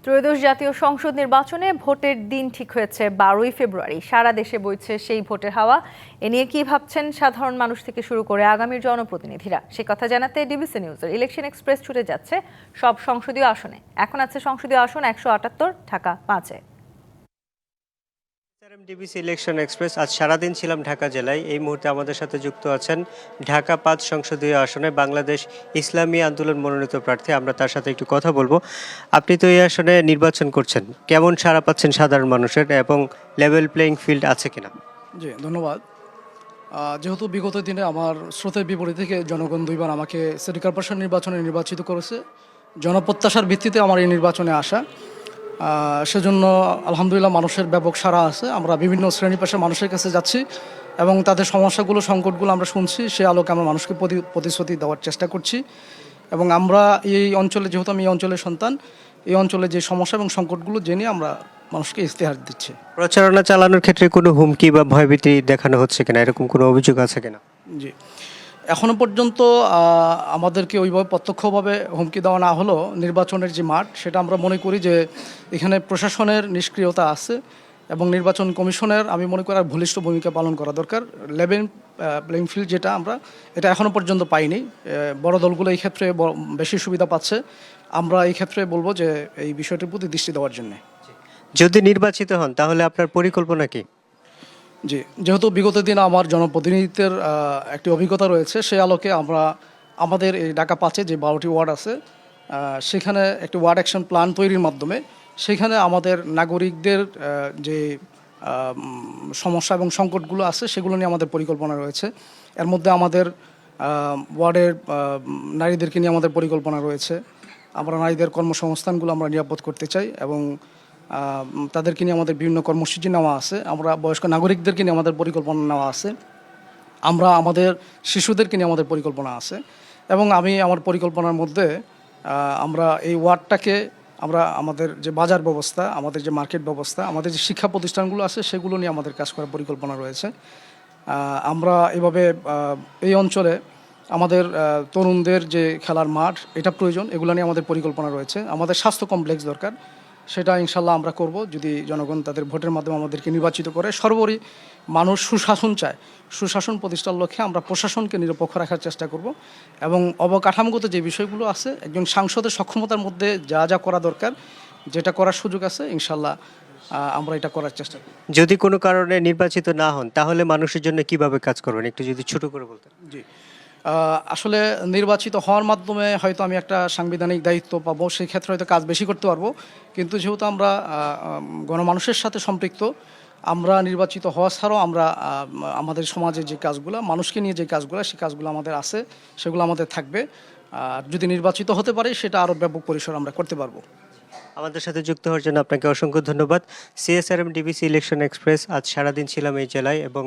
ত্রয়োদশ জাতীয় সংসদ নির্বাচনে ভোটের দিন ঠিক হয়েছে 12ই ফেব্রুয়ারি। সারা দেশে বইছে সেই ভোটের হাওয়া। এ নিয়ে কি ভাবছেন সাধারণ মানুষ থেকে শুরু করে আগামীর জনপ্রতিনিধিরা, সে কথা জানাতে ডিবিসি নিউজের ইলেকশন এক্সপ্রেস ছুটে যাচ্ছে সব সংসদীয় আসনে। এখন আছে সংসদীয় আসন 178, ঢাকা 5-এ। ডিবিসি ইলেকশন এক্সপ্রেস আজ সারাদিন ছিলাম ঢাকা জেলায়। এই মুহূর্তে আমাদের সাথে যুক্ত আছেন ঢাকা 5 সংসদীয় আসনে বাংলাদেশ ইসলামী আন্দোলন মনোনীত প্রার্থী। আমরা তার সাথে একটু কথা বলবো। আপনি তো এই আসনে নির্বাচন করছেন, কেমন সাড়া পাচ্ছেন সাধারণ মানুষের এবং লেভেল প্লেইং ফিল্ড আছে কিনা? জি ধন্যবাদ। যেহেতু বিগত দিনে আমার স্রোতের বিপরীত থেকে জনগণ দুইবার আমাকে সিটি কর্পোরেশন নির্বাচনে নির্বাচিত করেছে, জনপ্রত্যাশার ভিত্তিতে আমার এই নির্বাচনে আসা। সেজন্য আলহামদুলিল্লাহ মানুষের ব্যাপক সাড়া আছে। আমরা বিভিন্ন শ্রেণী পেশার মানুষের কাছে যাচ্ছি এবং তাদের সমস্যাগুলো সংকটগুলো আমরা শুনছি, সে আলোকে আমরা মানুষকে প্রতিশ্রুতি দেওয়ার চেষ্টা করছি। এবং আমরা এই অঞ্চলে, যেহেতু আমি এই অঞ্চলের সন্তান, এই অঞ্চলে যে সমস্যা এবং সংকটগুলো জেনে আমরা মানুষকে ইস্তেহার দিচ্ছি। প্রচারণা চালানোর ক্ষেত্রে কোনো হুমকি বা ভয়ভীতি দেখানো হচ্ছে কিনা, এরকম কোনো অভিযোগ আছে কিনা? জি, এখনো পর্যন্ত আমাদেরকে ওইভাবে প্রত্যক্ষভাবে হুমকি দেওয়া না হলেও নির্বাচনের যে মাঠ, সেটা আমরা মনে করি যে এখানে প্রশাসনের নিষ্ক্রিয়তা আছে এবং নির্বাচন কমিশনের আমি মনে করি আর বলিষ্ঠ ভূমিকা পালন করা দরকার। লেভেল প্লেইং ফিল্ড যেটা আমরা এটা এখনও পর্যন্ত পাইনি। বড় দলগুলো এই ক্ষেত্রে বেশি সুবিধা পাচ্ছে। আমরা এই ক্ষেত্রে বলবো যে এই বিষয়টির প্রতি দৃষ্টি দেওয়ার জন্য। যদি নির্বাচিত হন তাহলে আপনার পরিকল্পনা কি? জি, যেহেতু বিগত দিনে আমার জনপ্রতিনিধিত্বের একটি অভিজ্ঞতা রয়েছে, সেই আলোকে আমরা আমাদের এই ঢাকা 5-এ যে 12টি ওয়ার্ড আছে, সেখানে একটি ওয়ার্ড অ্যাকশন প্ল্যান তৈরির মাধ্যমে সেখানে আমাদের নাগরিকদের যে সমস্যা এবং সংকটগুলো আছে সেগুলো নিয়ে আমাদের পরিকল্পনা রয়েছে। এর মধ্যে আমাদের ওয়ার্ডের নারীদেরকে নিয়ে আমাদের পরিকল্পনা রয়েছে। আমরা নারীদের কর্মসংস্থানগুলো আমরা নিরাপদ করতে চাই এবং তাদেরকে নিয়ে আমাদের বিভিন্ন কর্মসূচি নেওয়া আছে। আমরা বয়স্ক নাগরিকদেরকে নিয়ে আমাদের পরিকল্পনা নেওয়া আছে। আমরা আমাদের শিশুদেরকে নিয়ে আমাদের পরিকল্পনা আছে। এবং আমি আমার পরিকল্পনার মধ্যে আমরা এই ওয়ার্ডটাকে আমরা আমাদের যে বাজার ব্যবস্থা, আমাদের যে মার্কেট ব্যবস্থা, আমাদের যে শিক্ষা প্রতিষ্ঠানগুলো আছে সেগুলো নিয়ে আমাদের কাজ করার পরিকল্পনা রয়েছে। আমরা এভাবে এই অঞ্চলে আমাদের তরুণদের যে খেলার মাঠ এটা প্রয়োজন, এগুলো নিয়ে আমাদের পরিকল্পনা রয়েছে। আমাদের স্বাস্থ্য কমপ্লেক্স দরকার, সেটা ইনশাল্লাহ আমরা করব যদি জনগণ তাদের ভোটের মাধ্যমে আমাদেরকে নির্বাচিত করে। সর্বোপরি মানুষ সুশাসন চায়, সুশাসন প্রতিষ্ঠার লক্ষ্যে আমরা প্রশাসনকে নিরপেক্ষ রাখার চেষ্টা করব এবং অবকাঠামোগত যে বিষয়গুলো আছে, একজন সাংসদের সক্ষমতার মধ্যে যা যা করা দরকার, যেটা করার সুযোগ আছে, ইনশাল্লাহ আমরা এটা করার চেষ্টা করব। যদি কোনো কারণে নির্বাচিত না হন তাহলে মানুষের জন্য কিভাবে কাজ করবেন, একটু যদি ছোট করে বলতেন। জি, আসলে নির্বাচিত হওয়ার মাধ্যমে হয়তো আমি একটা সাংবিধানিক দায়িত্ব পাবো, সেই ক্ষেত্রে হয়তো কাজ বেশি করতে পারবো। কিন্তু যেহেতু আমরা গণমানুষের সাথে সম্পৃক্ত, আমরা নির্বাচিত হওয়া ছাড়াও আমরা আমাদের সমাজে যে কাজগুলো, মানুষকে নিয়ে যে কাজগুলো, সেই কাজগুলো আমাদের আছে, সেগুলো আমাদের থাকবে। আর যদি নির্বাচিত হতে পারে সেটা আরও ব্যাপক পরিসর আমরা করতে পারবো। আমাদের সাথে যুক্ত হওয়ার জন্য আপনাকে অসংখ্য ধন্যবাদ। সিএসআরএম ডিবিসি ইলেকশন এক্সপ্রেস আজ সারাদিন ছিলাম এই জেলায় এবং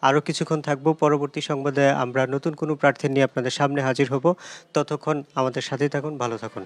আরও কিছুক্ষণ থাকবো। পরবর্তী সংবাদে আমরা নতুন কোনো প্রার্থী নিয়ে আপনাদের সামনে হাজির হব। ততক্ষণ আমাদের সাথেই থাকুন, ভালো থাকুন।